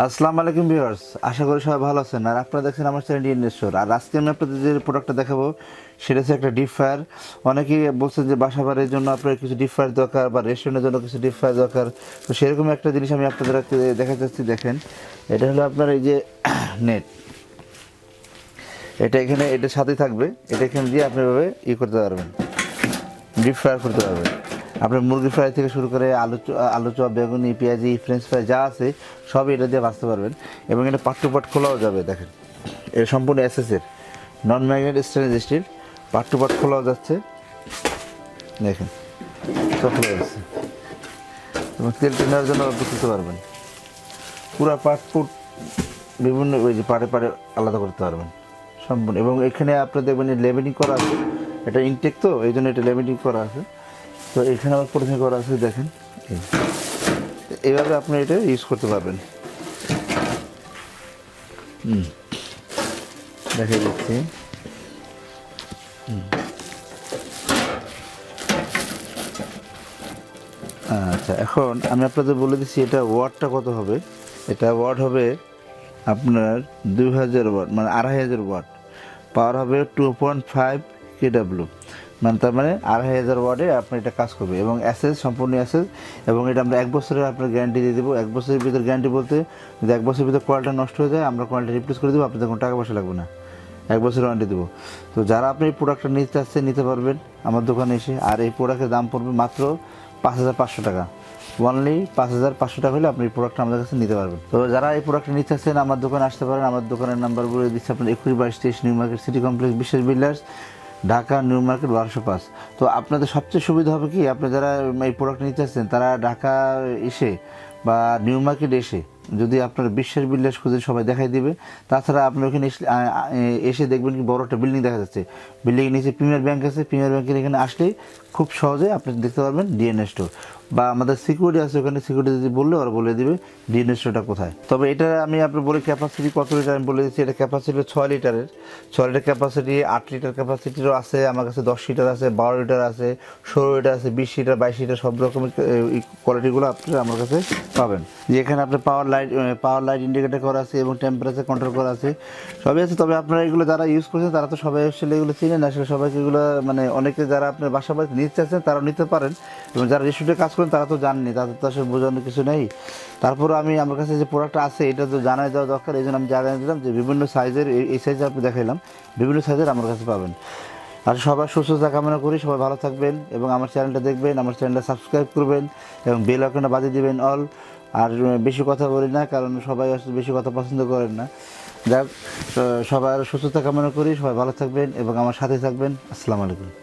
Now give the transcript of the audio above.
আসসালামু আলাইকুম ভিউয়ার্স, আশা করি সবাই ভালো আছেন। আর আপনারা দেখছেন আমার চ্যানেল ইনভেস্টর। আর আজকে আমি আপনাদের যে প্রোডাক্টটা দেখাবো সেটা হচ্ছে একটা ডিপ ফ্রায়ার। অনেকেই বলছেন যে বাসা বাড়ির জন্য আপনার কিছু ডিপ ফ্রায়ার দরকার বা রেস্টুরেন্টের জন্য কিছু ডিপ ফ্রায়ার দরকার। তো সেরকম একটা জিনিস আমি আপনাদের দেখা যাচ্ছি। দেখেন, এটা হলো আপনার এই যে নেট, এটা এখানে এটার সাথেই থাকবে। এটা এখানে দিয়ে আপনি এভাবে করতে পারবেন, ডিপ ফ্রায়ার করতে পারবেন। আপনার মুরগি ফ্রাই থেকে শুরু করে আলু চপ, বেগুনি, পেঁয়াজি, ফ্রেঞ্চ ফ্রাই যা আছে সব এটা দিয়ে ভাজতে পারবেন। এবং এটা পার্ট টু পার্ট খোলাও যাবে। দেখেন, এটা সম্পূর্ণ এসএসের non magnet stainless steel, part to part খোলাও যাচ্ছে। দেখেন, সব খোলা যাচ্ছে এবং তেল টেনার জন্য করতে পারবেন। পুরো পার্ট ফুট বিভিন্ন ওই যে পাড়ে পাড়ে আলাদা করতে পারবেন সম্পূর্ণ। এবং এখানে আপনার দেখবেন লেবেলিং করা আছে, এটা ইনটেক তো এই জন্য এটা লেবেলিং করা আছে। তো এখানে আবার প্রথমে করা আছে, দেখেন এইভাবে আপনি এটা ইউজ করতে পারবেন। দেখে দিচ্ছি। আচ্ছা, এখন আমি আপনাদের বলে দিচ্ছি এটা ওয়াটটা কত হবে। এটা ওয়াট হবে আপনার 2000 ওয়াট, মানে 2500 ওয়াট। পাওয়ার হবে 2.5 কেডব্লিউ, মানে তার মানে 2500 ওয়াটে আপনি এটা কাজ করবে। এবং অ্যাসেস সম্পূর্ণ অ্যাসেস। এবং এটা আমরা 1 বছরের আপনার গ্যারান্টি দিয়ে দেবো। 1 বছরের ভিতরে গ্যারান্টি বলতে, যদি 1 বছরের ভিতরে কয়েলটা নষ্ট হয়ে যায় আমরা কয়েলটা রিপ্লেস করে দেবো, আপনাদের কোনো টাকা পয়সা লাগবে না। 1 বছরের ওয়ারেন্টি দেবো। তো যারা আপনি এই প্রোডাক্টটা নিতে আসছেন নিতে পারবেন আমার দোকানে এসে। আর এই প্রোডাক্টের দাম পড়বে মাত্র 5500 টাকা। অনলি 5500 টাকা হলে আপনি এই প্রোডাক্টটা আমাদের কাছে নিতে পারবেন। তো যারা এই প্রোডাক্টটা নিতে আসছেন আমার দোকানে আসতে পারেন। আমার দোকানের নাম্বার বলে দিচ্ছি আপনার 212223 নিউ মার্কেট সিটি কমপ্লেক্স, বিশ্বাস বিল্ডার্স, ঢাকা নিউ মার্কেট 1205। তো আপনাদের সবচেয়ে সুবিধা হবে কি, আপনি যারা এই প্রোডাক্ট নিতে আসছেন তারা ঢাকা এসে বা নিউ মার্কেট এসে যদি আপনার বিশ্বাস বিল্ডার্স খুঁজে সবাই দেখাই দিবে। তাছাড়া আপনি ওখানে এসে দেখবেন কি বড় একটা বিল্ডিং দেখা যাচ্ছে, বিল্ডিংয়ের নিচে প্রিমিয়ার ব্যাংক আছে। প্রিমিয়ার ব্যাংকের এখানে আসলেই খুব সহজে আপনি দেখতে পারবেন ডিএনএ স্টোর। বা আমাদের সিকিউরিটি আছে ওখানে, সিকিউরিটি যদি বললে ওরা বলে দিবে ডিএনএ স্টোরটা কোথায়। তবে এটা আমি আপনার বলি ক্যাপাসিটি কত লিটার আমি বলে দিচ্ছি। এটা ক্যাপাসিটি 6 লিটারের। 6 লিটার ক্যাপাসিটি, 8 লিটার ক্যাপাসিটিরও আছে আমার কাছে, 10 লিটার আছে, 12 লিটার আছে, 16 লিটার আছে, 20 লিটার, 22 লিটার, সব রকমের কোয়ালিটিগুলো আপনি আমার কাছে পাবেন। যেখানে আপনার পাওয়ার লাইট ইন্ডিকেটর করা আছে এবং টেম্পারেচার কন্ট্রোল করা আছে, সবই আছে। তবে আপনারা এগুলো যারা ইউজ করছেন তারা তো সবাই আসলে এগুলো চিনেন না। আসলে সবাইকে এগুলো মানে অনেকে যারা আপনার বাসা বাড়িতে নিতে চাচ্ছেন তারাও নিতে পারেন, এবং যারা রেস্টুরেন্টে কাজ করেন তারা তো জানেনি, তাদের তো আসলে বোঝানোর কিছু নেই। তারপরে আমি আমার কাছে যে প্রোডাক্টটা আছে এটা তো জানাই দেওয়া দরকার, এই জন্য আমি জানিয়ে দিলাম যে বিভিন্ন সাইজের, এই সাইজে আপনি দেখাইলাম, বিভিন্ন সাইজের আমার কাছে পাবেন। আর সবার সুস্থতা কামনা করি, সবাই ভালো থাকবেন এবং আমার চ্যানেলটা দেখবেন, আমার চ্যানেলটা সাবস্ক্রাইব করবেন এবং বেল আইকনটা বাজিয়ে দিবেন অল। আর বেশি কথা বলি না, কারণ সবাই আসলে বেশি কথা পছন্দ করেন না। যাক, সবার সুস্থতা কামনা করি, সবাই ভালো থাকবেন এবং আমার সাথে থাকবেন। আসসালামু আলাইকুম।